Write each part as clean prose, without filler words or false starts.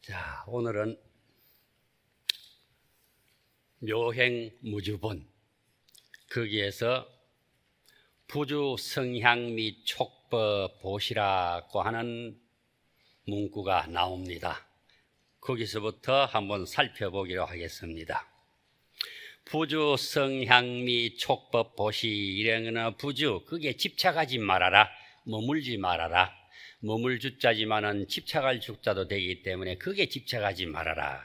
자, 오늘은 묘행무주본 거기에서 부주성향 및 촉법 보시라고 하는 문구가 나옵니다. 거기서부터 한번 살펴보기로 하겠습니다. 부주성향 및 촉법 보시, 이래는 부주, 그게 집착하지 말아라, 머물지 말아라. 머물 주자지만은 집착할 주자도 되기 때문에 그게 집착하지 말아라.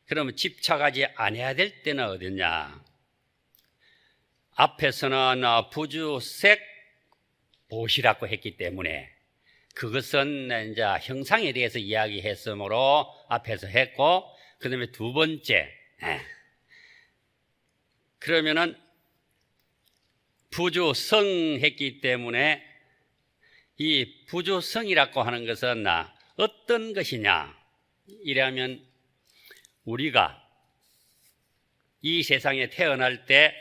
그러면 집착하지 아니해야 될 때는 어디냐? 앞에서는 부주색 보시라고 했기 때문에 그것은 이제 형상에 대해서 이야기했으므로 앞에서 했고, 그 다음에 두 번째, 그러면은 부주성 했기 때문에 이 부주성이라고 하는 것은 어떤 것이냐? 이라면 우리가 이 세상에 태어날 때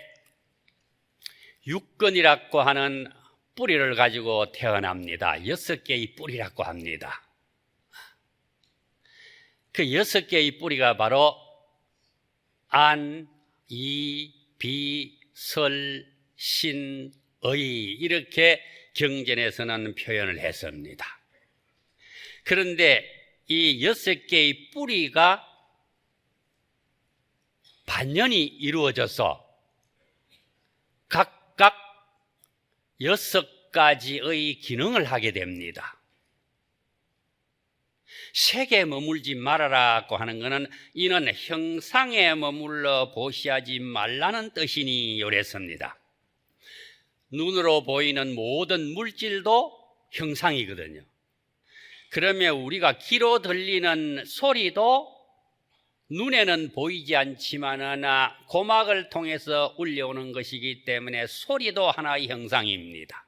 육근이라고 하는 뿌리를 가지고 태어납니다. 6개의 뿌리라고 합니다. 그 6개의 뿌리가 바로 안, 이, 비, 설, 신, 의, 이렇게 경전에서는 표현을 했습니다. 그런데 이 6개의 뿌리가 반연이 이루어져서 각각 6가지의 기능을 하게 됩니다. 색에 머물지 말아라고 하는 것은 이는 형상에 머물러 보시하지 말라는 뜻이니 요랬습니다. 눈으로 보이는 모든 물질도 형상이거든요. 그러면 우리가 귀로 들리는 소리도 눈에는 보이지 않지만 고막을 통해서 울려오는 것이기 때문에 소리도 하나의 형상입니다.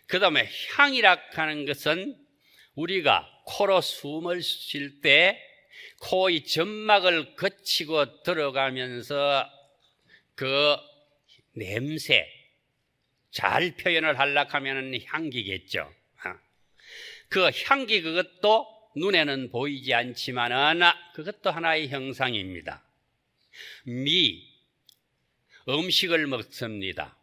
그 다음에 향이라 하는 것은 우리가 코로 숨을 쉴 때 코의 점막을 거치고 들어가면서 그 냄새, 잘 표현을 하려고 하면 향기겠죠. 그 향기, 그것도 눈에는 보이지 않지만 그것도 하나의 형상입니다. 미, 음식을 먹습니다.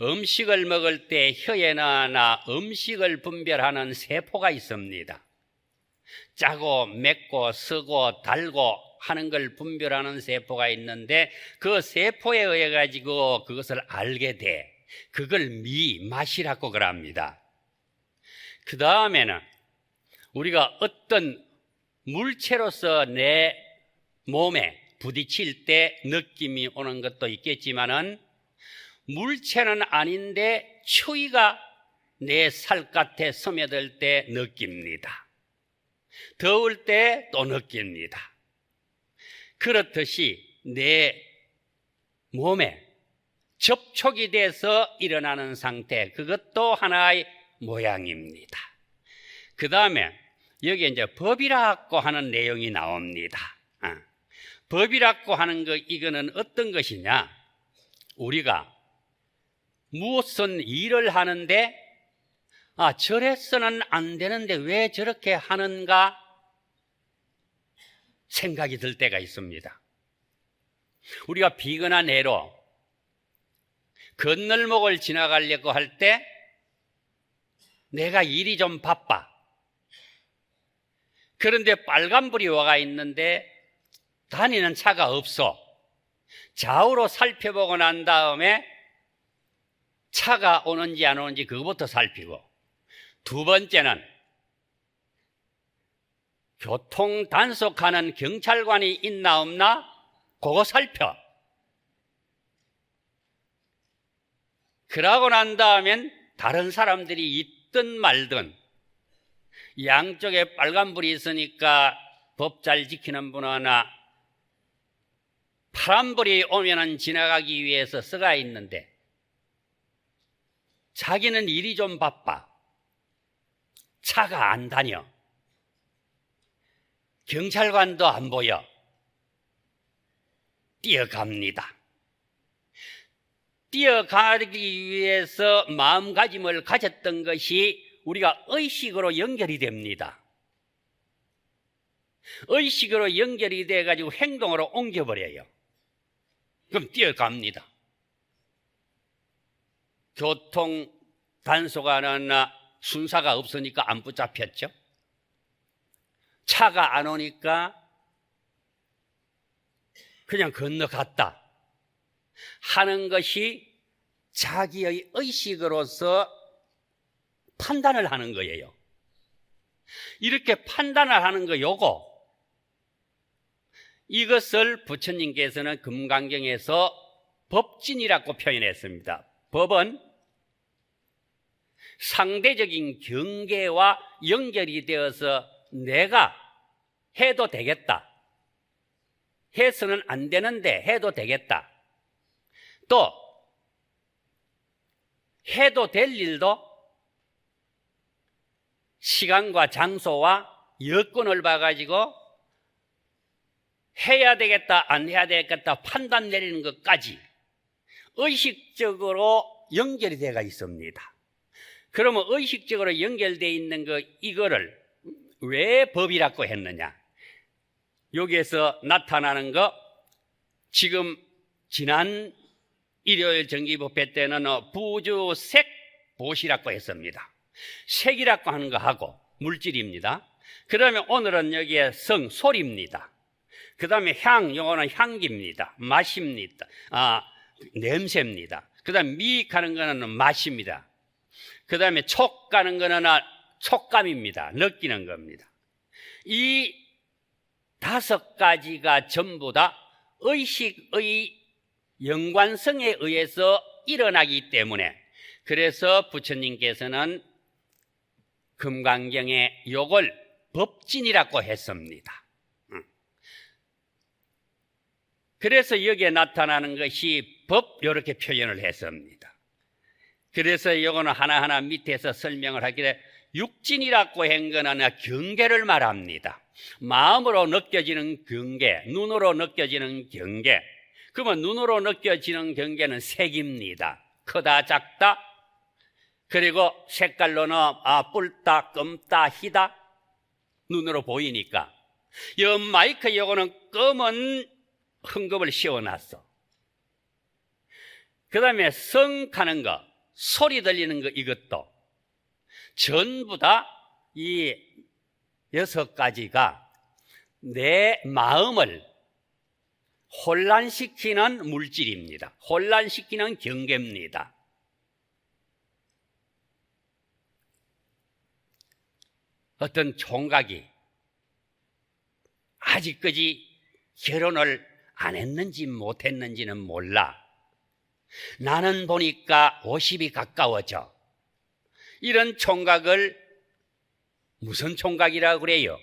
음식을 먹을 때 혀에는 음식을 분별하는 세포가 있습니다. 짜고 맵고 쓰고 달고 하는 걸 분별하는 세포가 있는데 그 세포에 의해 가지고 그것을 알게 돼. 그걸 맛이라고 그럽니다. 그 다음에는 우리가 어떤 물체로서 내 몸에 부딪힐 때 느낌이 오는 것도 있겠지만은 물체는 아닌데 추위가 내 살갗에 스며들 때 느낍니다. 더울 때 또 느낍니다. 그렇듯이 내 몸에 접촉이 돼서 일어나는 상태, 그것도 하나의 모양입니다. 그 다음에 여기에 이제 법이라고 하는 내용이 나옵니다. 법이라고 하는 거, 이거는 어떤 것이냐? 우리가 무슨 일을 하는데 저래서는 안 되는데 왜 저렇게 하는가 생각이 들 때가 있습니다. 우리가 비거나 내로 건널목을 지나가려고 할 때 내가 일이 좀 바빠. 그런데 빨간불이 와가 있는데 다니는 차가 없어. 좌우로 살펴보고 난 다음에 차가 오는지 안 오는지 그것부터 살피고, 두 번째는 교통 단속하는 경찰관이 있나 없나 그거 살펴. 그러고 난 다음엔 다른 사람들이 있든 말든 양쪽에 빨간불이 있으니까 법 잘 지키는 분 하나, 파란불이 오면은 지나가기 위해서 서가 있는데 자기는 일이 좀 바빠. 차가 안 다녀. 경찰관도 안 보여. 뛰어갑니다. 뛰어가기 위해서 마음가짐을 가졌던 것이 우리가 의식으로 연결이 됩니다. 의식으로 연결이 돼가지고 행동으로 옮겨버려요. 그럼 뛰어갑니다. 교통 단속하는 순사가 없으니까 안 붙잡혔죠. 차가 안 오니까 그냥 건너갔다 하는 것이 자기의 의식으로서 판단을 하는 거예요. 이렇게 판단을 하는 거 요거, 이것을 부처님께서는 금강경에서 법진이라고 표현했습니다. 법은 상대적인 경계와 연결이 되어서 내가 해도 되겠다, 해서는 안 되는데 해도 되겠다, 또 해도 될 일도 시간과 장소와 여건을 봐가지고 해야 되겠다 안 해야 되겠다 판단 내리는 것까지 의식적으로 연결이 되어 있습니다. 그러면 의식적으로 연결되어 있는 이거를 왜 법이라고 했느냐? 여기에서 나타나는 거, 지금 지난 일요일 정기법회 때는 부주색 보시라고 했습니다. 색이라고 하는 거하고 물질입니다. 그러면 오늘은 여기에 성, 소리입니다. 그 다음에 향, 요거는 향기입니다. 맛입니다. 냄새입니다. 그 다음에 미익하는 거는 맛입니다. 그 다음에 촉가는 거는 촉감입니다. 느끼는 겁니다. 이 5가지가 전부 다 의식의 연관성에 의해서 일어나기 때문에, 그래서 부처님께서는 금강경에 요걸 법진이라고 했습니다. 그래서 여기에 나타나는 것이 법, 이렇게 표현을 했습니다. 그래서 요거는 하나하나 밑에서 설명을 하길래 육진이라고 한 거는 경계를 말합니다. 마음으로 느껴지는 경계, 눈으로 느껴지는 경계. 그러면 눈으로 느껴지는 경계는 색입니다. 크다, 작다, 그리고 색깔로는 붉다, 검다, 희다, 눈으로 보이니까. 이 마이크 요거는 검은 흥금을 씌워놨어. 그 다음에 성하는 거, 소리 들리는 거, 이것도 전부 다 이 6가지가 내 마음을 혼란시키는 물질입니다. 혼란시키는 경계입니다. 어떤 총각이 아직까지 결혼을 안 했는지 못 했는지는 몰라. 나는 보니까 50이 가까워져. 이런 총각을 무슨 총각이라고 그래요?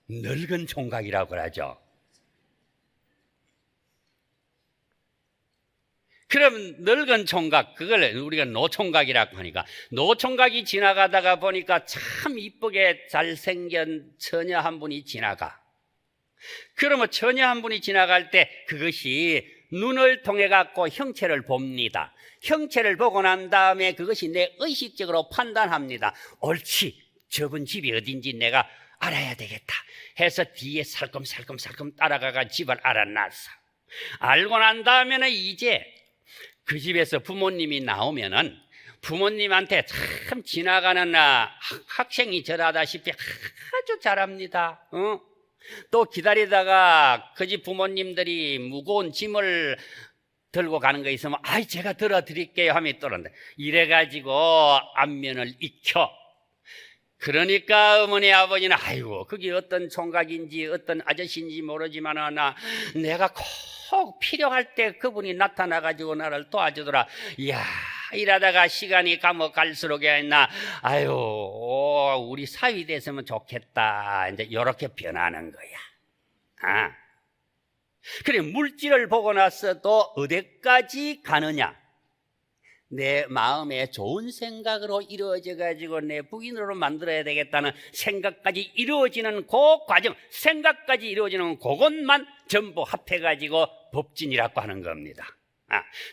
늙은 총각이라고 그러죠. 그럼 늙은 총각, 그걸 우리가 노총각이라고 하니까, 노총각이 지나가다가 보니까 참 이쁘게 잘생긴 처녀 한 분이 지나가. 그러면 처녀 한 분이 지나갈 때 그것이 눈을 통해 갖고 형체를 봅니다. 형체를 보고 난 다음에 그것이 내 의식적으로 판단합니다. 옳지, 저분 집이 어딘지 내가 알아야 되겠다 해서 뒤에 살금살금 따라가가 집을 알아놨어. 알고 난 다음에는 이제 그 집에서 부모님이 나오면은 부모님한테 참 지나가는 학생이 절하다시피 아주 잘합니다. 또 기다리다가 그 집 부모님들이 무거운 짐을 들고 가는 거 있으면 아이 제가 들어드릴게요 하면 또는데 이래가지고 안면을 익혀. 그러니까 어머니 아버지는 아이고 그게 어떤 총각인지 어떤 아저씨인지 모르지만 내가 꼭 필요할 때 그분이 나타나가지고 나를 도와주더라. 이야, 이러다가 시간이 갈수록 아유 우리 사위 됐으면 좋겠다. 이제 이렇게 변하는 거야. 그래, 물질을 보고 나서도 어디까지 가느냐? 내 마음에 좋은 생각으로 이루어져 가지고 내 부인으로 만들어야 되겠다는 생각까지 이루어지는 그 과정, 생각까지 이루어지는 그것만 전부 합해 가지고 법진이라고 하는 겁니다.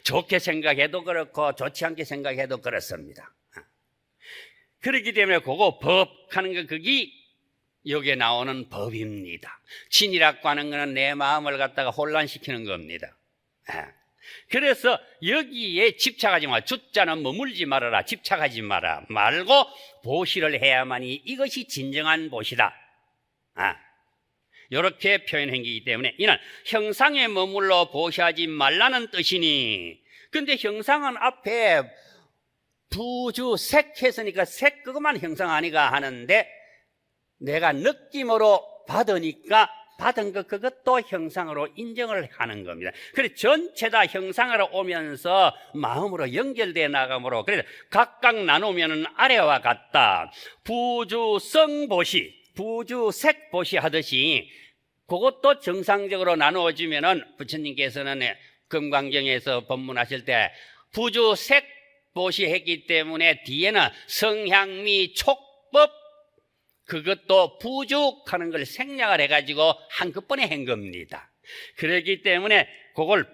좋게 생각해도 그렇고 좋지 않게 생각해도 그렇습니다. 그렇기 때문에 그거 법하는 거 그게 여기에 나오는 법입니다. 진이라고 하는 것은 내 마음을 갖다가 혼란시키는 겁니다. 그래서 여기에 집착하지 마. 주자는 머물지 말아라. 집착하지 마라. 말고 보시를 해야만이 이것이 진정한 보시다. 이렇게 표현한 거기 때문에 이는 형상에 머물러 보시하지 말라는 뜻이니, 근데 형상은 앞에 부주 색 했으니까 색 그것만 형상 아니가 하는데, 내가 느낌으로 받으니까 받은 것 그것도 형상으로 인정을 하는 겁니다. 그래서 전체 다 형상으로 오면서 마음으로 연결되어 나가므로, 그래서 각각 나누면 아래와 같다. 부주성보시, 부주색보시 하듯이 그것도 정상적으로 나누어지면은 부처님께서는 금강경에서 법문하실 때 부주색보시 했기 때문에 뒤에는 성향미 촉법, 그것도 부죽하는 걸 생략을 해가지고 한꺼번에 한 겁니다. 그렇기 때문에 그걸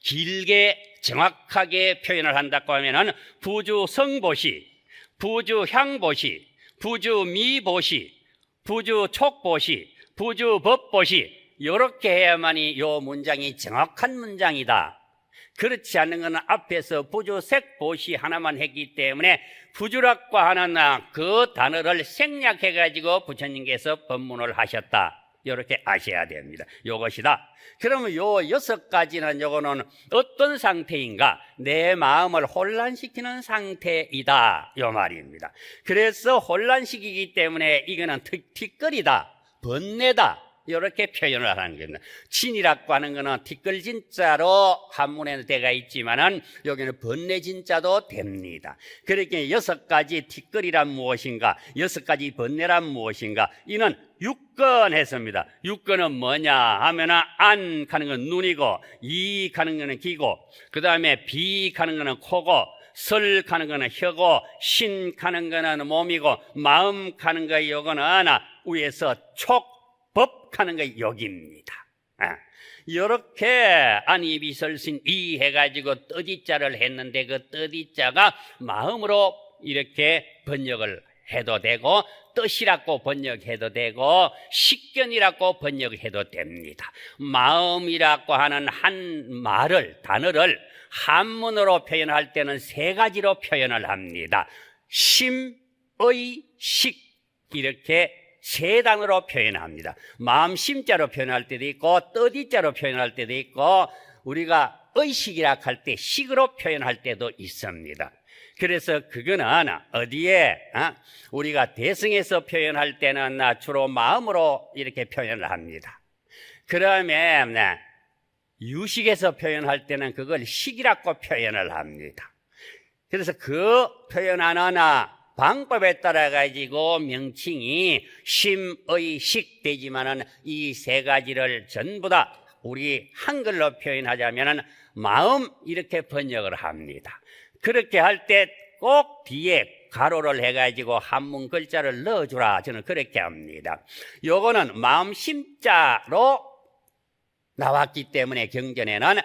길게 정확하게 표현을 한다고 하면은 부주성보시, 부주향보시, 부주미보시, 부주촉보시, 부주법보시, 이렇게 해야만이 이 문장이 정확한 문장이다. 그렇지 않는 것은 앞에서 부주색보시 하나만 했기 때문에 부주라고 하는 그 단어를 생략해가지고 부처님께서 법문을 하셨다. 이렇게 아셔야 됩니다. 이것이다. 그러면 요 6가지는 요거는 어떤 상태인가? 내 마음을 혼란시키는 상태이다. 요 말입니다. 그래서 혼란시키기 때문에 이거는 티끌이다. 번뇌다. 이렇게 표현을 하는 겁니다. 진이라고 하는 것은 티끌 진자로 한문에는 되어 있지만은 여기는 번뇌 진자도 됩니다. 그렇게 6가지 티끌이란 무엇인가, 6가지 번뇌란 무엇인가, 이는 육건 했습니다. 육건은 뭐냐 하면은 안 가는 건 눈이고, 이 가는 거는 귀고, 그 다음에 비 가는 거는 코고, 설 가는 거는 혀고, 신 가는 거는 몸이고, 마음 가는 거 요거는 위에서 촉법하는 거 여기입니다. 이렇게 안이비설신 이 해가지고 뜻이자를 했는데, 그 뜻이자가 마음으로 이렇게 번역을 해도 되고, 뜻이라고 번역해도 되고, 식견이라고 번역해도 됩니다. 마음이라고 하는 한 말을, 단어를 한문으로 표현할 때는 3가지로 표현을 합니다. 심, 의, 식, 이렇게 3단어로 표현합니다. 마음 심자로 표현할 때도 있고, 뜻이자로 표현할 때도 있고, 우리가 의식이라 할 때 식으로 표현할 때도 있습니다. 그래서 그거는 어디에 우리가 대승에서 표현할 때는 주로 마음으로 이렇게 표현을 합니다. 그러면 유식에서 표현할 때는 그걸 식이라고 표현을 합니다. 그래서 그 표현하는 방법에 따라 가지고 명칭이 심의식 되지만은 이 3가지를 전부 다 우리 한글로 표현하자면은 마음 이렇게 번역을 합니다. 그렇게 할 때 꼭 뒤에 가로를 해가지고 한문 글자를 넣어주라, 저는 그렇게 합니다. 요거는 마음 심자로 나왔기 때문에 경전에는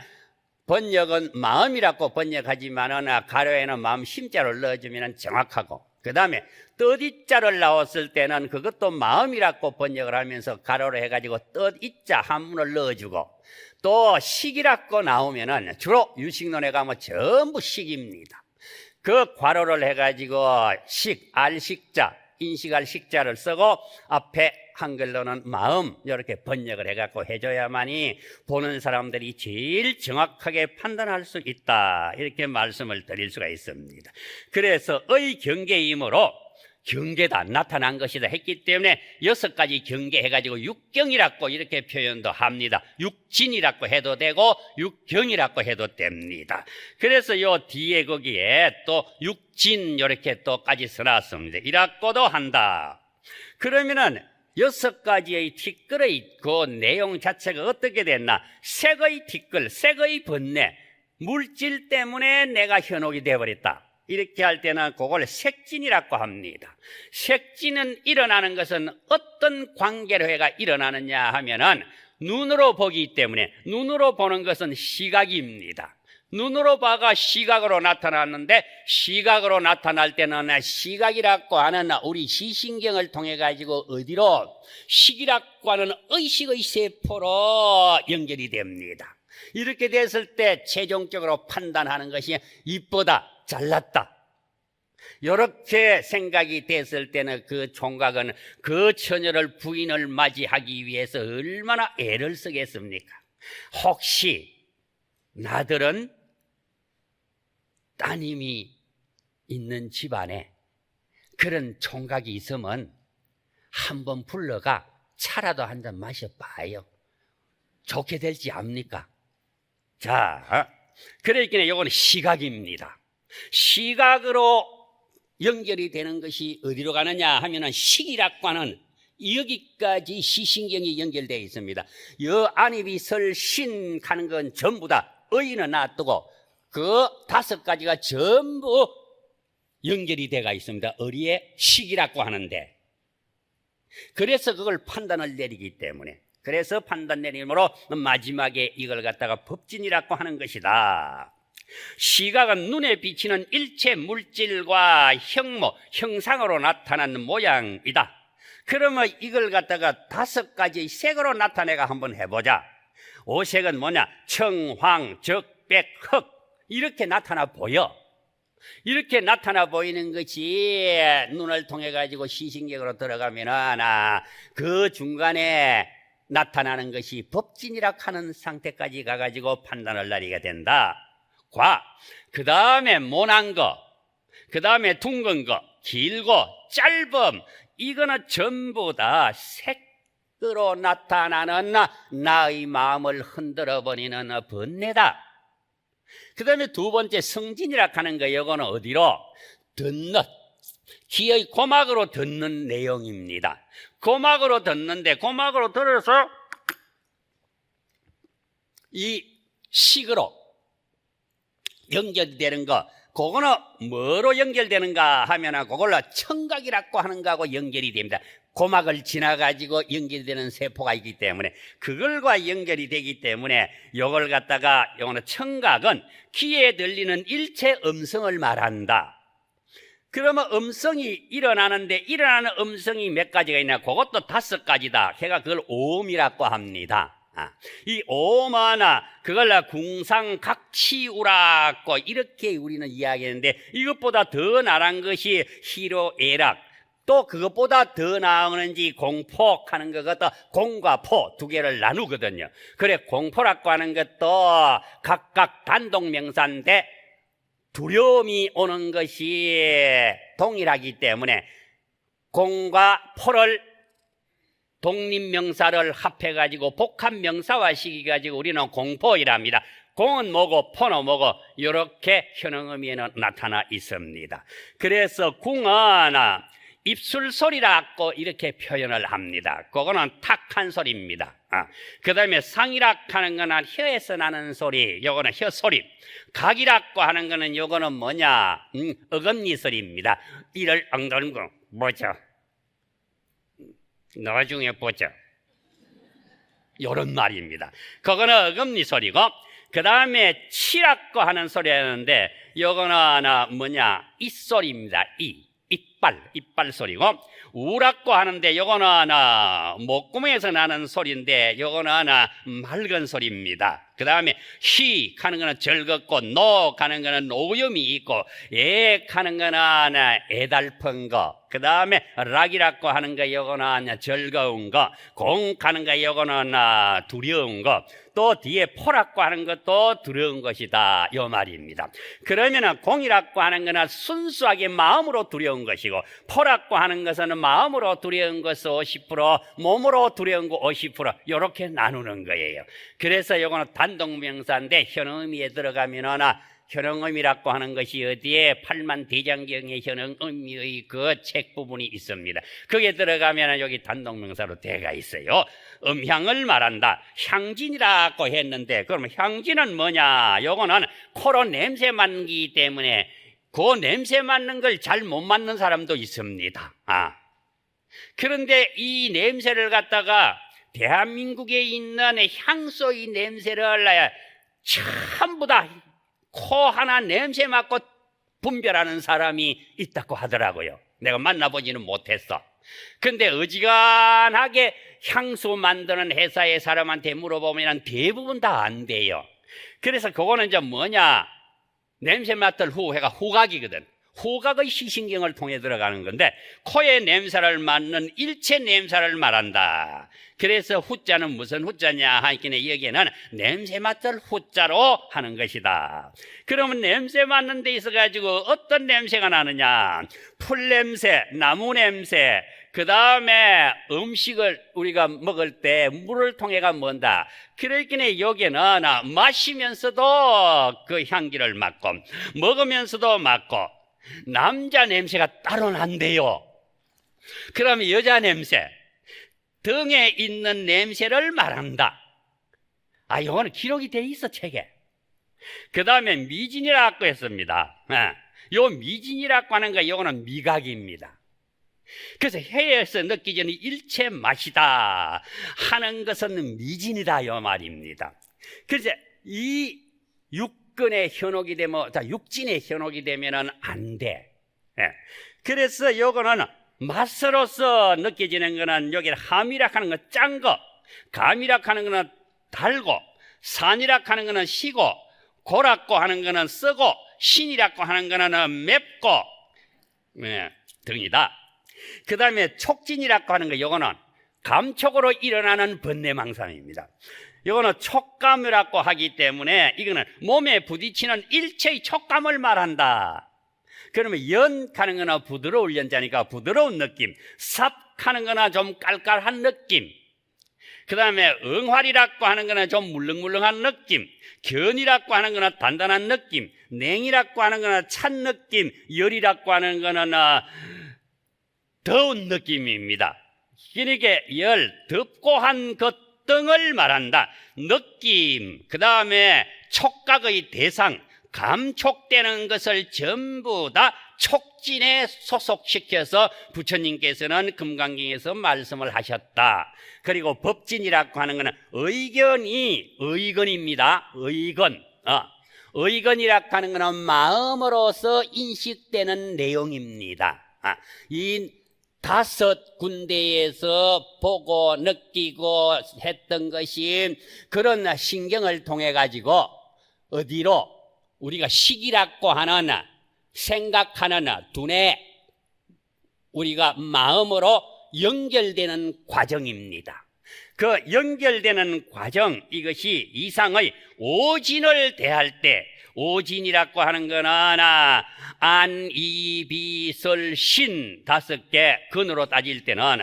번역은 마음이라고 번역하지만은 가로에는 마음 심자를 넣어주면 정확하고, 그 다음에 뜻이자를 나왔을 때는 그것도 마음이라고 번역을 하면서 가로로 해가지고 뜻이자 한문을 넣어주고, 또 식이라고 나오면은 주로 유식론에 가면 전부 식입니다. 그 괄호를 해가지고 식, 알식자, 인식할 식자를 쓰고 앞에 한글로는 마음 이렇게 번역을 해갖고 해줘야만이 보는 사람들이 제일 정확하게 판단할 수 있다, 이렇게 말씀을 드릴 수가 있습니다. 그래서 의 경계이므로 경계다, 나타난 것이다 했기 때문에 6가지 경계해가지고 육경이라고 이렇게 표현도 합니다. 육진이라고 해도 되고 육경이라고 해도 됩니다. 그래서 요 뒤에 거기에 또 육진 이렇게 또까지 써놨습니다. 이라고도 한다. 그러면은 6가지의 티끌의 그 내용 자체가 어떻게 됐나? 색의 티끌, 색의 번뇌, 물질 때문에 내가 현혹이 되어버렸다, 이렇게 할 때는 그걸 색진이라고 합니다. 색진은 일어나는 것은 어떤 관계로 해가 일어나느냐 하면은 눈으로 보기 때문에, 눈으로 보는 것은 시각입니다. 눈으로 봐가 시각으로 나타났는데, 시각으로 나타날 때는 시각이라고 하는 우리 시신경을 통해 가지고 어디로? 식이라고 하는 의식의 세포로 연결이 됩니다. 이렇게 됐을 때 최종적으로 판단하는 것이 이쁘다, 잘났다, 이렇게 생각이 됐을 때는 그 총각은 그 처녀를 부인을 맞이하기 위해서 얼마나 애를 쓰겠습니까? 혹시 나들은 따님이 있는 집안에 그런 총각이 있으면 한번 불러가 차라도 한 잔 마셔봐요. 좋게 될지 압니까? 자, 그러니까 이거는 시각입니다. 시각으로 연결이 되는 것이 어디로 가느냐 하면은 식이라고 하는 여기까지 시신경이 연결되어 있습니다. 여 안입이 설신 가는 건 전부 다 의는 놔두고 그 5가지가 전부 연결이 되어 있습니다. 어리에 식이라고 하는데, 그래서 그걸 판단을 내리기 때문에, 그래서 판단 내림으로 마지막에 이걸 갖다가 법진이라고 하는 것이다. 시각은 눈에 비치는 일체 물질과 형모, 형상으로 나타나는 모양이다. 그러면 이걸 갖다가 5가지의 색으로 나타내가 한번 해보자. 오색은 뭐냐? 청, 황, 적, 백, 흑, 이렇게 나타나 보여. 이렇게 나타나 보이는 것이 눈을 통해 가지고 시신경으로 들어가면은 그 중간에 나타나는 것이 법진이라 하는 상태까지 가가지고 판단을 내리게 된다. 그 다음에 모난 거, 그 다음에 둥근 거, 길고 짧음, 이거는 전부 다 색으로 나타나는 나의 마음을 흔들어 버리는 번뇌다. 그 다음에 2번째 성진이라 하는 거, 이거는 어디로? 듣는, 귀의 고막으로 듣는 내용입니다. 고막으로 듣는데, 고막으로 들어서 이 식으로 연결되는 거, 그거는 뭐로 연결되는가 하면 그걸로 청각이라고 하는 거하고 연결이 됩니다. 고막을 지나가지고 연결되는 세포가 있기 때문에, 그걸과 연결이 되기 때문에 이걸 갖다가, 요거는 청각은 귀에 들리는 일체 음성을 말한다. 그러면 음성이 일어나는데, 일어나는 음성이 몇 가지가 있냐? 그것도 5가지다. 걔가 그걸 오음이라고 합니다. 이 오음은 그걸 궁상각치우라고 이렇게 우리는 이야기했는데, 이것보다 더 나란 것이 희로애락, 또 그것보다 더 나오는지 공포하는 것도 공과 포 2개를 나누거든요. 그래, 공포라고 하는 것도 각각 단독명사인데 두려움이 오는 것이 동일하기 때문에 공과 포를 독립명사를 합해가지고 복합명사화 시켜가지고 우리는 공포이랍니다. 공은 뭐고 포는 뭐고 이렇게 현응음에는 나타나 있습니다. 그래서 궁은 입술 소리라고 이렇게 표현을 합니다. 그거는 탁한 소리입니다. 그 다음에 상이라고 하는 거는 혀에서 나는 소리, 요거는 혀 소리. 각이라고 하는 거는 요거는 뭐냐? 어금니 소리입니다. 이를 엉덩이 거 뭐죠? 나중에 보죠. 요런 말입니다. 그거는 어금니 소리고, 그 다음에 치라고 하는 소리였는데 요거는 뭐냐? 이소리입니다. 이빨 소리고, 우라고 하는데 요거는 목구멍에서 나는 소리인데 요거는 맑은 소리입니다. 그 다음에 히 하는 거는 즐겁고, 노 하는 거는 오염이 있고, 애 하는 거는 애달픈 거, 그 다음에 락이라고 하는 거 요거는 즐거운 거, 공 하는 거 요거는 두려운 거, 또 뒤에 포라고 하는 것도 두려운 것이다, 요 말입니다. 그러면은 공이라고 하는 거는 순수하게 마음으로 두려운 것이고, 포라고 하는 것은 마음으로 두려운 것은 50%, 몸으로 두려운 거 50%, 요렇게 나누는 거예요. 그래서 요거는 단독명사인데 현응의미에 들어가면은 현응음이라고 하는 것이 어디에? 팔만대장경의 현응음의 그 책 부분이 있습니다. 거기에 들어가면 여기 단독명사로 되어 있어요. 음향을 말한다. 향진이라고 했는데, 그러면 향진은 뭐냐? 요거는 코로 냄새 맡기 때문에 그 냄새 맡는 걸 잘 못 맡는 사람도 있습니다. 그런데 이 냄새를 갖다가 대한민국에 있는 향소의 냄새를 전부 다 코 하나 냄새 맡고 분별하는 사람이 있다고 하더라고요. 내가 만나보지는 못했어. 근데 어지간하게 향수 만드는 회사의 사람한테 물어보면 대부분 다 안 돼요. 그래서 그거는 이제 뭐냐, 냄새 맡을 후회가 후각이거든. 후각의 시신경을 통해 들어가는 건데, 코의 냄새를 맡는 일체 냄새를 말한다. 그래서 후자는 무슨 후자냐 하기는 여기에는 냄새 맡을 후자로 하는 것이다. 그러면 냄새 맡는 데 있어 가지고 어떤 냄새가 나느냐, 풀 냄새, 나무 냄새, 그 다음에 음식을 우리가 먹을 때 물을 통해가 뭔다. 그러기에 여기는 마시면서도 그 향기를 맡고 먹으면서도 맡고, 남자 냄새가 따로 난대요. 그러면 여자 냄새, 등에 있는 냄새를 말한다. 이거는 기록이 돼 있어, 책에. 그 다음에 미진이라고 했습니다. 요 미진이라고 하는 거, 이거는 미각입니다. 그래서 혀에서 느끼지는 일체 맛이다 하는 것은 미진이다, 이 말입니다. 그래서 이 육근의 현혹이 되면, 육진의 현혹이 되면은 안 돼. 그래서 요거는 맛으로서 느껴지는 거는, 여기 함이라 하는 건 짠 거, 감이라 하는 거는 달고, 산이라 하는 거는 시고, 고라고 하는 거는 쓰고, 신이라고 하는 거는 맵고, 등이다. 그 다음에 촉진이라고 하는 거, 요거는 감촉으로 일어나는 번뇌망상입니다. 이거는 촉감이라고 하기 때문에 이거는 몸에 부딪히는 일체의 촉감을 말한다. 그러면 연하는 거나 부드러울 연자니까 부드러운 느낌, 삽하는 거나 좀 깔깔한 느낌, 그 다음에 응활이라고 하는 거나 좀 물렁물렁한 느낌, 견이라고 하는 거나 단단한 느낌, 냉이라고 하는 거나 찬 느낌, 열이라고 하는 거는 더운 느낌입니다. 그러니까 열, 덥고 한 것 등을 말한다. 느낌, 그 다음에 촉각의 대상, 감촉되는 것을 전부 다 촉진에 소속시켜서 부처님께서는 금강경에서 말씀을 하셨다. 그리고 법진이라고 하는 것은 의건입니다. 의건. 의건이라고 하는 것은 마음으로서 인식되는 내용입니다. 이 5군데에서 보고 느끼고 했던 것이 그런 신경을 통해 가지고 어디로 우리가 식이라고 하는 생각하는 두뇌, 우리가 마음으로 연결되는 과정입니다. 그 연결되는 과정, 이것이 이상의 오진을 대할 때, 오진이라고 하는 거는 안, 이, 비, 설, 신 5개 근으로 따질 때는,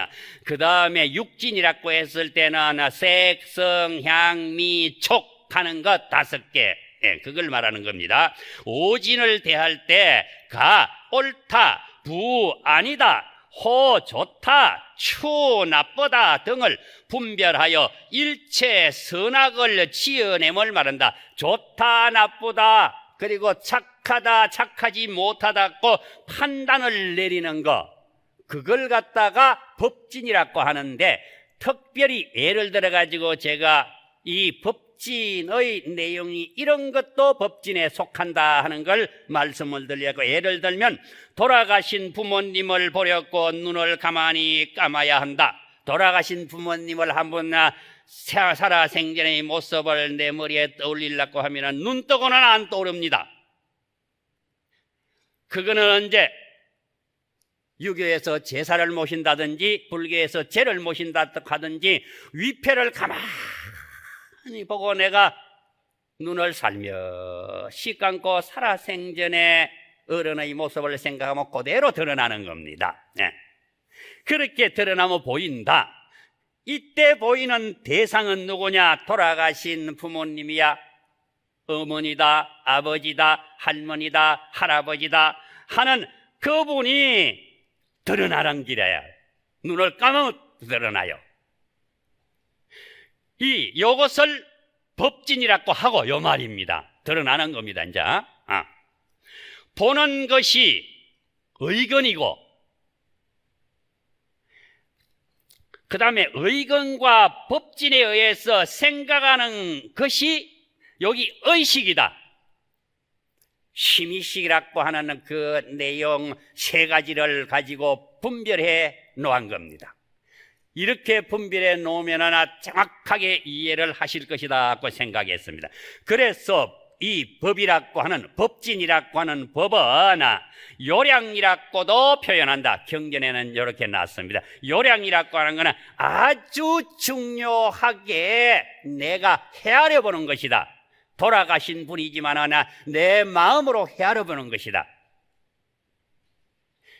그 다음에 육진이라고 했을 때는 색, 성, 향, 미, 촉 하는 것 5개, 그걸 말하는 겁니다. 오진을 대할 때 가, 옳다, 부, 아니다, 호, 좋다, 추, 나쁘다 등을 분별하여 일체 선악을 지어냄을 말한다. 좋다, 나쁘다, 그리고 착하다, 착하지 못하다고 판단을 내리는 거, 그걸 갖다가 법진이라고 하는데, 특별히 예를 들어 가지고 제가 이 법진의 내용이 이런 것도 법진에 속한다 하는 걸 말씀을 드리려고, 예를 들면 돌아가신 부모님을 보려고 눈을 가만히 감아야 한다. 돌아가신 부모님을 한번 살아생전의 모습을 내 머리에 떠올리려고 하면 눈 뜨고는 안 떠오릅니다. 그거는 언제? 유교에서 제사를 모신다든지 불교에서 제를 모신다든지 위패를 가만히 보고 내가 눈을 살며시 감고 살아생전의 어른의 모습을 생각하면 그대로 드러나는 겁니다. 그렇게 드러나면 보인다. 이때 보이는 대상은 누구냐? 돌아가신 부모님이야, 어머니다, 아버지다, 할머니다, 할아버지다 하는 그분이 드러나는 길이야. 눈을 감으면 드러나요. 요것을 법진이라고 하고 요 말입니다. 드러나는 겁니다. 이제 보는 것이 의건이고, 그 다음에 의건과 법진에 의해서 생각하는 것이 여기 의식이다. 심의식이라고 하는 그 내용 세 가지를 가지고 분별해 놓은 겁니다. 이렇게 분별해 놓으면 정확하게 이해를 하실 것이라고 생각했습니다. 그래서 이 법이라고 하는, 법진이라고 하는 법은 요량이라고도 표현한다. 경전에는 이렇게 나왔습니다. 요량이라고 하는 것은 아주 중요하게 내가 헤아려 보는 것이다. 돌아가신 분이지만 내 마음으로 헤아려 보는 것이다.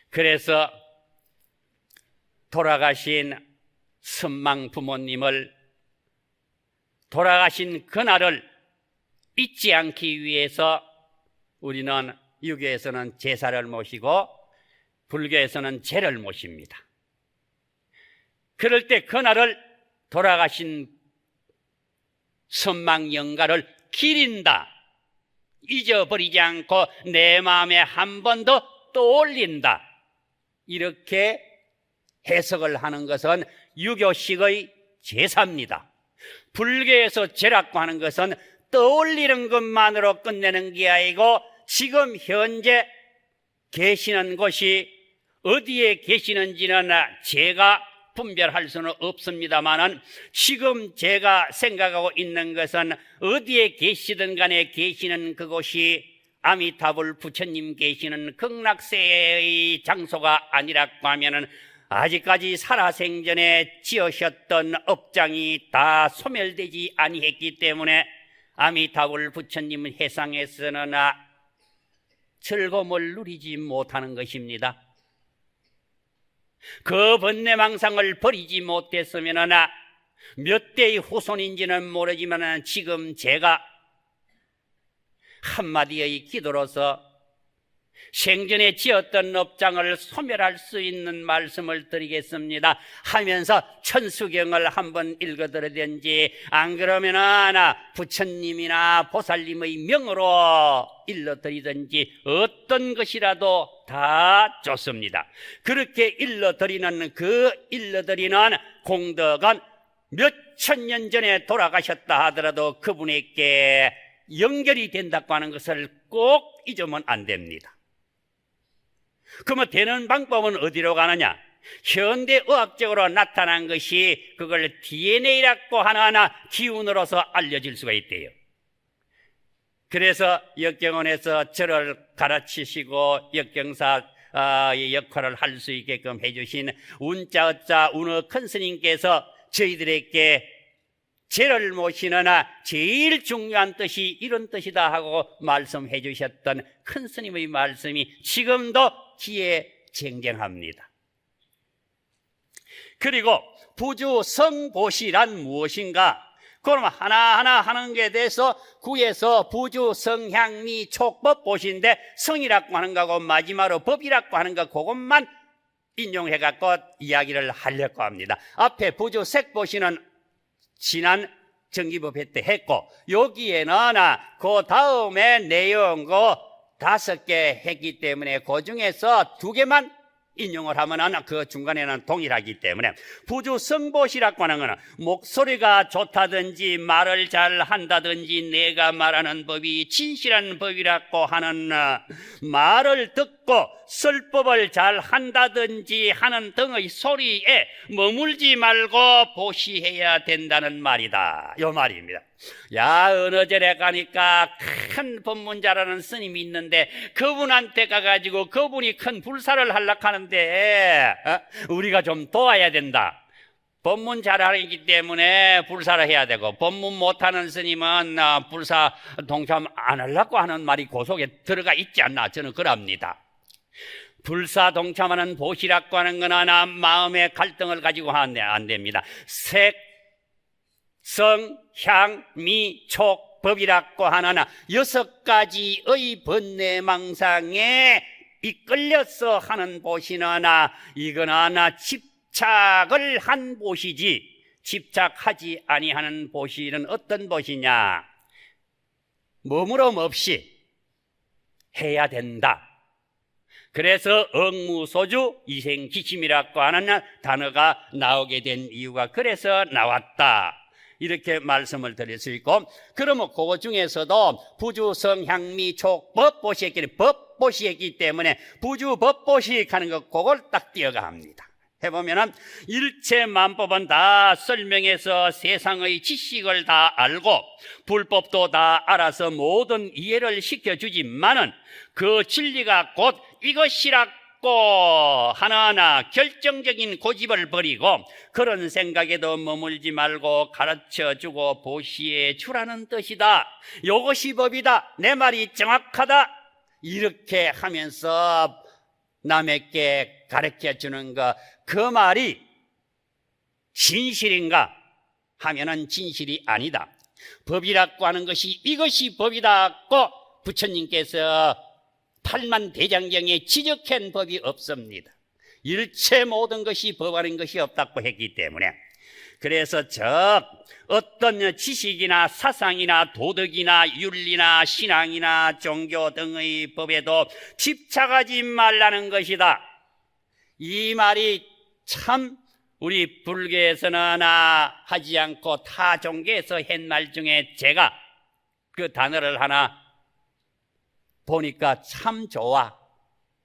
그래서 돌아가신 선망 부모님을, 돌아가신 그날을 잊지 않기 위해서 우리는 유교에서는 제사를 모시고 불교에서는 제를 모십니다. 그럴 때 그날을, 돌아가신 선망영가를 기린다, 잊어버리지 않고 내 마음에 한 번 더 떠올린다, 이렇게 해석을 하는 것은 유교식의 제사입니다. 불교에서 제라고 하는 것은 떠올리는 것만으로 끝내는 게 아니고 지금 현재 계시는 곳이 어디에 계시는지는 제가 분별할 수는 없습니다만, 지금 제가 생각하고 있는 것은 어디에 계시든 간에 계시는 그곳이 아미타불 부처님 계시는 극락세의 장소가 아니라고 하면은 아직까지 살아생전에 지으셨던 업장이 다 소멸되지 아니했기 때문에 아미타불 부처님 해상에서는 즐거움을 누리지 못하는 것입니다. 그 번뇌망상을 버리지 못했으면 몇 대의 후손인지는 모르지만 지금 제가 한마디의 기도로서 생전에 지었던 업장을 소멸할 수 있는 말씀을 드리겠습니다 하면서 천수경을 한번 읽어드리든지, 안 그러면 부처님이나 보살님의 명으로 일러드리든지 어떤 것이라도 다 좋습니다. 그렇게 일러드리는 공덕은 몇 천년 전에 돌아가셨다 하더라도 그분에게 연결이 된다고 하는 것을 꼭 잊으면 안 됩니다. 그러면 되는 방법은 어디로 가느냐? 현대의학적으로 나타난 것이 그걸 DNA라고 하는 기운으로서 알려질 수가 있대요. 그래서 역경원에서 저를 가르치시고 역경사 역할을 할 수 있게끔 해주신 운자어자 운어 큰 스님께서 저희들에게 제를 모시는 제일 중요한 뜻이 이런 뜻이다 하고 말씀해 주셨던 큰 스님의 말씀이 지금도 기회쟁쟁합니다. 그리고 부주성보시란 무엇인가? 그럼 하나하나 하는 것에 대해서 구에서 부주, 성향미, 촉법 보시인데, 성이라고 하는 거고 마지막으로 법이라고 하는 거, 그것만 인용해갖고 이야기를 하려고 합니다. 앞에 부주 색보시는 지난 정기법회 때 했고, 여기에는 그 다음에 내용 그 5개 했기 때문에 그 중에서 2개만 인용을 하면 그 중간에는 동일하기 때문에, 부주성보시라고 하는 것은 목소리가 좋다든지 말을 잘 한다든지 내가 말하는 법이 진실한 법이라고 하는, 말을 듣고 설법을 잘 한다든지 하는 등의 소리에 머물지 말고 보시해야 된다는 말이다, 이 말입니다. 야, 어느 절에 가니까 큰 법문자라는 스님이 있는데 그분한테 가가지고 그분이 큰 불사를 하려고 하는데 우리가 좀 도와야 된다. 법문 잘하기 때문에 불사를 해야 되고, 법문 못하는 스님은 불사 동참 안 하려고 하는 말이 그 속에 들어가 있지 않나, 저는 그럽니다. 불사 동참하는 보시라고 하는 건 하나 마음의 갈등을 가지고 하면 안 됩니다. 색, 성, 향, 미, 촉, 법이라고 하는 6가지의 번뇌망상에 이끌려서 하는 보시는 이건 집착을 한 보시지, 집착하지 아니하는 보시는 어떤 보시냐? 머무름 없이 해야 된다. 그래서 억무소주 이생기심이라고 하는 단어가 나오게 된 이유가 그래서 나왔다. 이렇게 말씀을 드릴 수 있고, 그러면 그 중에서도 부주 성향미 촉 법보시했기 법보시했기 때문에 부주 법보식 하는 거 그걸 딱 띄어가 합니다. 해보면은 일체 만법은 다 설명해서 세상의 지식을 다 알고 불법도 다 알아서 모든 이해를 시켜주지만은 그 진리가 곧 이것이라고 하나하나 결정적인 고집을 버리고 그런 생각에도 머물지 말고 가르쳐주고 보시해 주라는 뜻이다. 이것이 법이다. 내 말이 정확하다. 이렇게 하면서 남에게 가르쳐주는 거, 그 말이 진실인가 하면은 진실이 아니다. 법이라고 하는 것이 이것이 법이다고 부처님께서 팔만대장경에 지적한 법이 없습니다. 일체 모든 것이 법하는 것이 없다고 했기 때문에, 그래서 어떤 지식이나 사상이나 도덕이나 윤리나 신앙이나 종교 등의 법에도 집착하지 말라는 것이다. 이 말이 참 우리 불교에서는 하지 않고 타 종교에서 한 말 중에 제가 그 단어를 하나 보니까 참 좋아.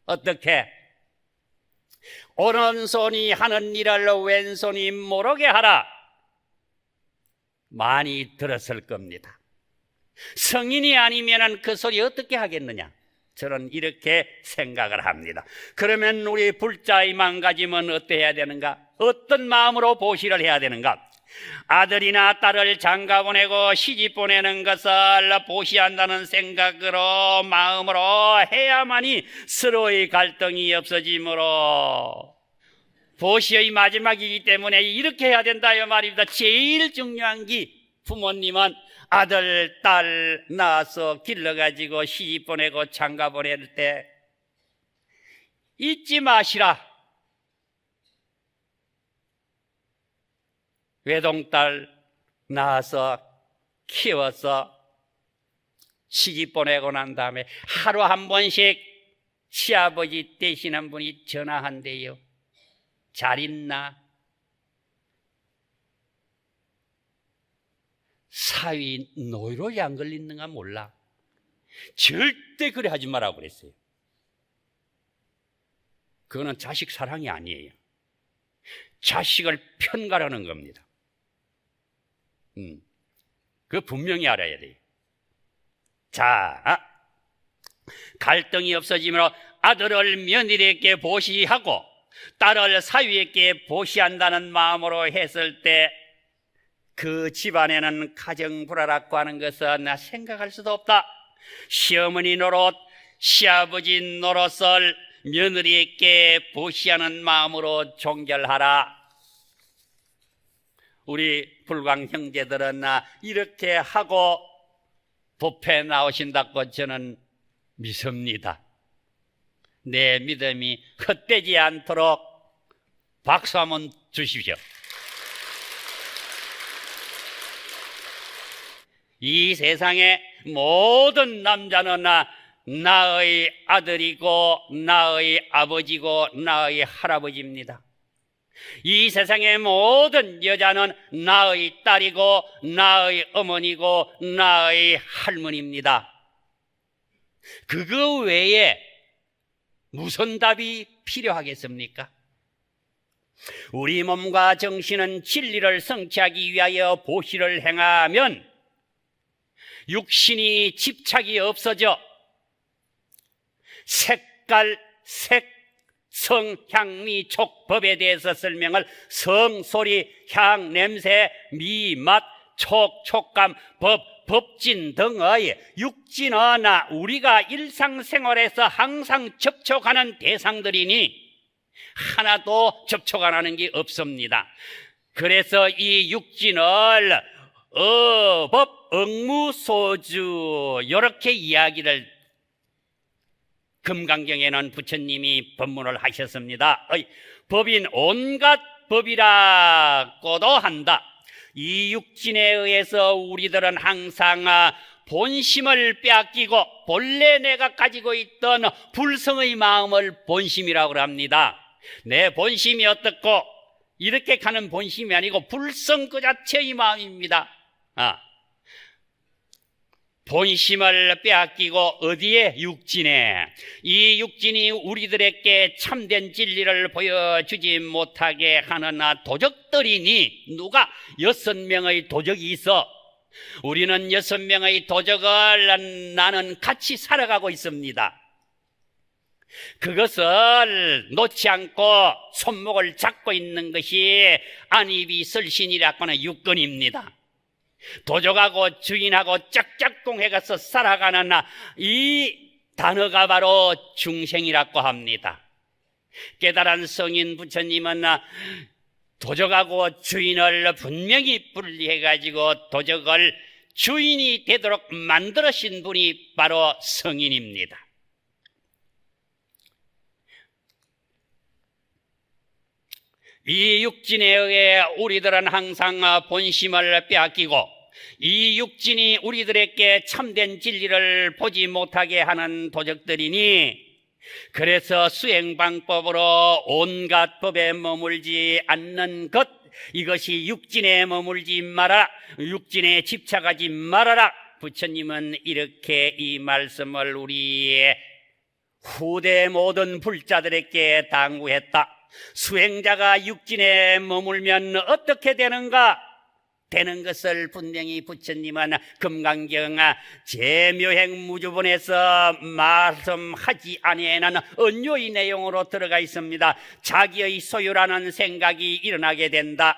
어떻게? 오른손이 하는 일을 왼손이 모르게 하라. 많이 들었을 겁니다. 성인이 아니면 그 소리 어떻게 하겠느냐? 저는 이렇게 생각을 합니다. 그러면 우리 불자의 망가짐은 어떻게 해야 되는가? 어떤 마음으로 보시를 해야 되는가? 아들이나 딸을 장가 보내고 시집 보내는 것을 보시한다는 생각으로 마음으로 해야만이 서로의 갈등이 없어지므로 보시의 마지막이기 때문에 이렇게 해야 된다 이 말입니다. 제일 중요한 게 부모님은 아들, 딸 낳아서 길러가지고 시집 보내고 장가 보낼 때 잊지 마시라. 외동딸 낳아서 키워서 시집 보내고 난 다음에 하루 한 번씩 시아버지 되시는 분이 전화한대요. 잘 있나? 사위 노이로제 안 걸리는가 몰라. 절대 그래 하지 말라고 그랬어요. 그거는 자식 사랑이 아니에요. 자식을 편가르는 겁니다. 그거 분명히 알아야 돼요. 자, 갈등이 없어지므로 아들을 며느리에게 보시하고 딸을 사위에게 보시한다는 마음으로 했을 때 그 집안에는 가정불화라고 하는 것은 나 생각할 수도 없다. 시어머니 노릇, 시아버지 노릇을 며느리에게 보시하는 마음으로 종결하라. 우리 불광 형제들은 이렇게 하고 법회 나오신다고 저는 믿습니다. 내 믿음이 헛되지 않도록 박수 한번 주십시오. 이 세상의 모든 남자는 나의 아들이고 나의 아버지고 나의 할아버지입니다. 이 세상의 모든 여자는 나의 딸이고 나의 어머니고 나의 할머니입니다. 그거 외에 무슨 답이 필요하겠습니까? 우리 몸과 정신은 진리를 성취하기 위하여 보시를 행하면 육신이 집착이 없어져 색깔, 색, 성, 향, 미, 촉, 법에 대해서 설명을 성, 소리, 향, 냄새, 미, 맛, 촉, 촉감, 법, 법진 등의 육진은 우리가 일상생활에서 항상 접촉하는 대상들이니 하나도 접촉 안 하는 게 없습니다. 그래서 이 육진을 법, 응무소주 이렇게 이야기를 금강경에는 부처님이 법문을 하셨습니다. 법인 온갖 법이라고도 한다. 이 육진에 의해서 우리들은 항상 본심을 빼앗기고 본래 내가 가지고 있던 불성의 마음을 본심이라고 합니다. 내 본심이 어떻고 이렇게 가는 본심이 아니고 불성 그 자체의 마음입니다. 본심을 빼앗기고 어디에? 육진에. 이 육진이 우리들에게 참된 진리를 보여주지 못하게 하는 도적들이니, 누가 6명의 도적이 있어. 우리는 6명의 도적을 나는 같이 살아가고 있습니다. 그것을 놓지 않고 손목을 잡고 있는 것이 안입이 설신이라고 하는 육근입니다. 도적하고 주인하고 짝짝꿍해가서 살아가는 이 단어가 바로 중생이라고 합니다. 깨달은 성인 부처님은 도적하고 주인을 분명히 분리해가지고 도적을 주인이 되도록 만들으신 분이 바로 성인입니다. 이 육진에 의해 우리들은 항상 본심을 빼앗기고, 이 육진이 우리들에게 참된 진리를 보지 못하게 하는 도적들이니, 그래서 수행방법으로 온갖 법에 머물지 않는 것, 이것이 육진에 머물지 마라, 육진에 집착하지 말아라. 부처님은 이렇게 이 말씀을 우리의 후대 모든 불자들에게 당부했다. 수행자가 육진에 머물면 어떻게 되는가? 되는 것을 분명히 부처님은 금강경 제묘행무주본에서 말씀하지 아니하는 언요의 내용으로 들어가 있습니다. 자기의 소유라는 생각이 일어나게 된다.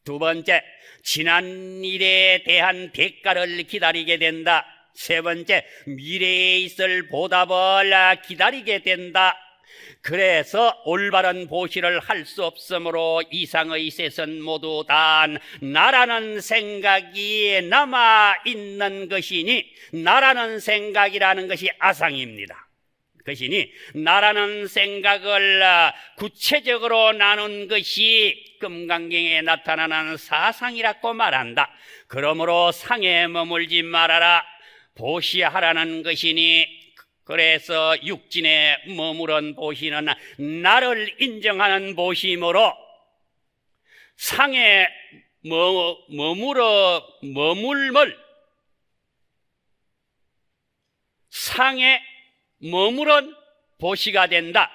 두 번째, 지난 일에 대한 대가를 기다리게 된다. 세 번째, 미래에 있을 보답을 기다리게 된다. 그래서 올바른 보시를 할 수 없으므로 이상의 셋은 모두 다 나라는 생각이 남아있는 것이니, 나라는 생각이라는 것이 아상입니다. 것이니 나라는 생각을 구체적으로 나눈 것이 금강경에 나타나는 사상이라고 말한다. 그러므로 상에 머물지 말아라, 보시하라는 것이니, 그래서 육진에 머무른 보시는 나를 인정하는 보시므로 상에 머물물, 상에 머무른 보시가 된다.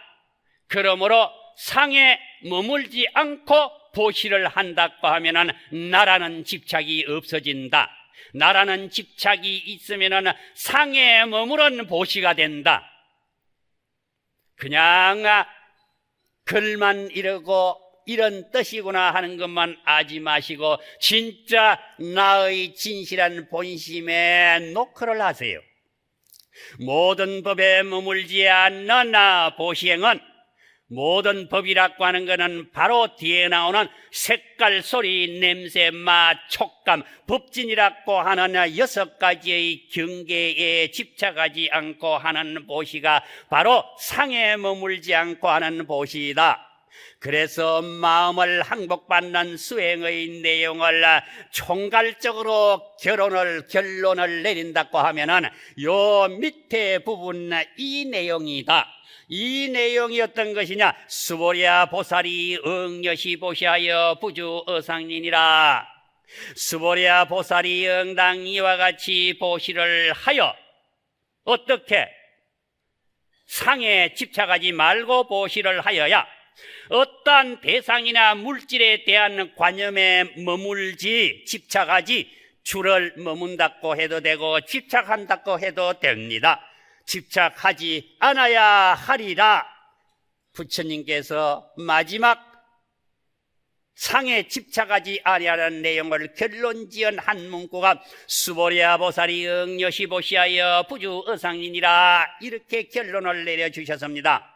그러므로 상에 머물지 않고 보시를 한다고 하면은 나라는 집착이 없어진다. 나라는 집착이 있으면은 상에 머무른 보시가 된다. 그냥 글만 이러고 이런 뜻이구나 하는 것만 알지 마시고 진짜 나의 진실한 본심에 노크를 하세요. 모든 법에 머물지 않는 보시행은, 모든 법이라고 하는 것은 바로 뒤에 나오는 색깔, 소리, 냄새, 맛, 촉감, 법진이라고 하는 6가지의 경계에 집착하지 않고 하는 보시가 바로 상에 머물지 않고 하는 보시이다. 그래서 마음을 항복받는 수행의 내용을 총괄적으로 결론을 내린다고 하면은 요 밑에 부분 이 내용이다. 이 내용이 어떤 것이냐? 수보랴 보살이 응여시 보시하여 부주 어상린이라. 수보랴 보살이 응당 이와 같이 보시를 하여, 어떻게? 상에 집착하지 말고 보시를 하여야 어떠한 대상이나 물질에 대한 관념에 머물지, 집착하지, 줄을 머문다고 해도 되고 집착한다고 해도 됩니다. 집착하지 않아야 하리라. 부처님께서 마지막 상에 집착하지 아니하라는 내용을 결론지은 한 문구가 수보랴 보살이 응여시 보시하여 부주 어상인이라, 이렇게 결론을 내려주셨습니다.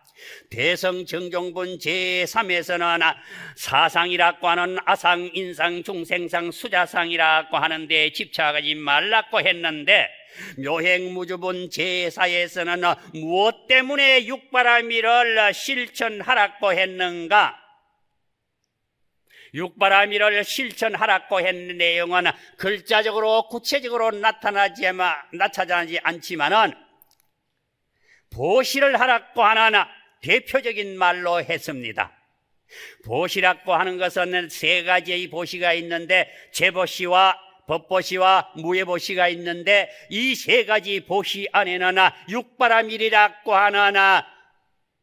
대성정종분 제3에서는 사상이라고 하는 아상, 인상, 중생상, 수자상이라고 하는데 집착하지 말라고 했는데, 묘행무주분 제4에서는 무엇 때문에 육바라밀을 실천하라고 했는가? 육바라밀을 실천하라고 했는 내용은 글자적으로 구체적으로 나타나지 않지만은 보시를 하라고 하는 대표적인 말로 했습니다. 보시라고 하는 것은 세 가지의 보시가 있는데 제보시와 법보시와 무예보시가 있는데 이 세 가지 보시 안에는 육바라밀이라고 하는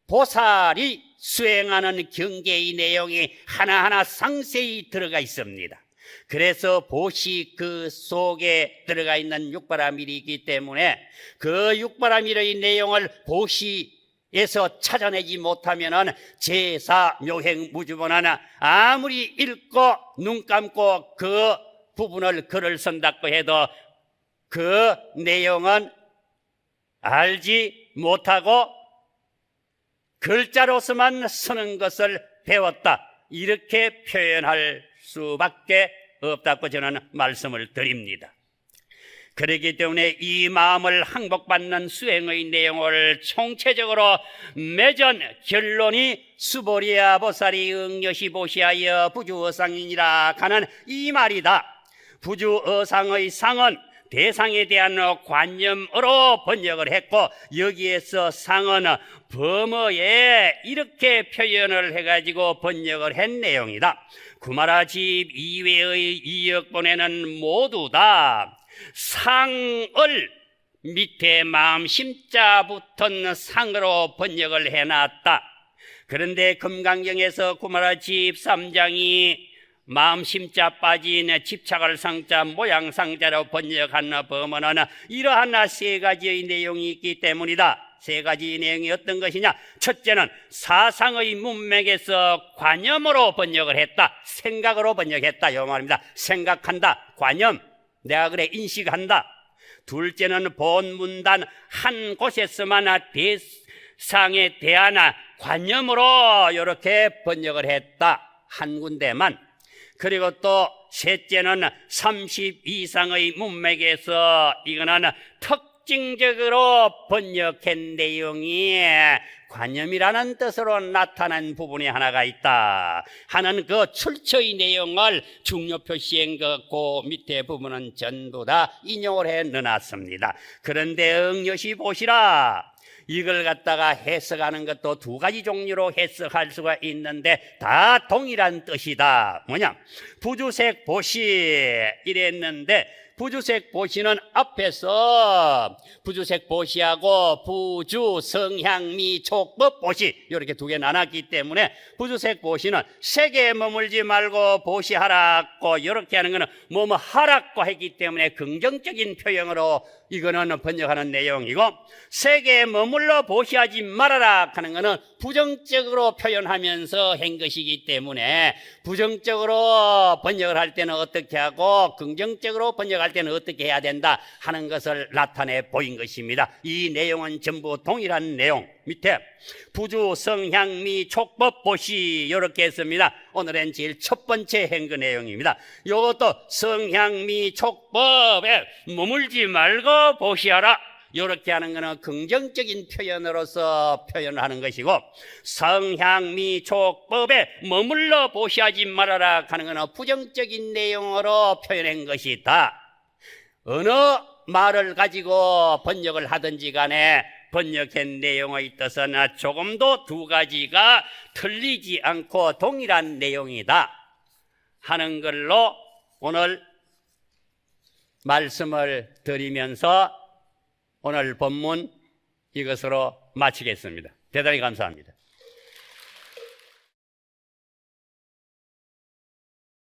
보살이 수행하는 경계의 내용이 하나하나 상세히 들어가 있습니다. 그래서 보시 그 속에 들어가 있는 육바라밀이기 때문에 그 육바라밀의 내용을 보시에서 찾아내지 못하면 제사, 묘행, 무주본은 아무리 읽고 눈 감고 그 부분을 글을 쓴다고 해도 그 내용은 알지 못하고 글자로서만 쓰는 것을 배웠다, 이렇게 표현할 수밖에 없다고 저는 말씀을 드립니다. 그렇기 때문에 이 마음을 항복받는 수행의 내용을 총체적으로 맺은 결론이 수보리아 보살이 응여시 보시하여 부주어상이니라 하는 이 말이다. 부주어상의 상은 대상에 대한 관념으로 번역을 했고, 여기에서 상은 범어에 이렇게 표현을 해가지고 번역을 한 내용이다. 구마라 집 이외의 이역본에는 모두 다 상을 밑에 마음심자 붙은 상으로 번역을 해놨다. 그런데 금강경에서 구마라 집 3장이 마음심자 빠진 집착을 상자 모양상자로 번역한 범어는 이러한 세 가지의 내용이 있기 때문이다. 세 가지 내용이 어떤 것이냐? 첫째는 사상의 문맥에서 관념으로 번역을 했다. 생각으로 번역했다, 이 말입니다. 생각한다, 관념, 내가 그래 인식한다. 둘째는 본문단 한 곳에서만 대상에 대한 관념으로 이렇게 번역을 했다, 한 군데만. 그리고 또 셋째는 30 이상의 문맥에서 이거는 특징적으로 번역한 내용이 관념이라는 뜻으로 나타난 부분이 하나가 있다 하는 그 출처의 내용을 중요 표시한 그 밑에 부분은 전부 다 인용을 해 넣어놨습니다. 그런데 응여시 보시라, 이걸 갖다가 해석하는 것도 두 가지 종류로 해석할 수가 있는데 다 동일한 뜻이다. 뭐냐? 부주색 보시 이랬는데, 부주색 보시는 앞에서 부주색 보시하고 부주, 성향미, 촉법 보시 이렇게 두 개 나눴기 때문에 부주색 보시는 색에 머물지 말고 보시하라고 이렇게 하는 것은 뭐뭐 하라고 했기 때문에 긍정적인 표현으로 이거는 번역하는 내용이고, 색에 머물러 보시하지 말아라 하는 것은 부정적으로 표현하면서 한 것이기 때문에 부정적으로 번역을 할 때는 어떻게 하고 긍정적으로 번역할 때는 어떻게 해야 된다 하는 것을 나타내 보인 것입니다. 이 내용은 전부 동일한 내용. 밑에 부주, 성향미, 촉법 보시 이렇게 했습니다. 오늘은 제일 첫 번째 행그 내용입니다. 이것도 성향미, 촉법에 머물지 말고 보시하라 이렇게 하는 것은 긍정적인 표현으로서 표현을 하는 것이고, 성향미, 촉법에 머물러 보시하지 말아라 하는 것은 부정적인 내용으로 표현한 것이다. 어느 말을 가지고 번역을 하든지 간에 번역한 내용의 뜻은 조금도 두 가지가 틀리지 않고 동일한 내용이다 하는 걸로 오늘 말씀을 드리면서 오늘 본문 이것으로 마치겠습니다. 대단히 감사합니다.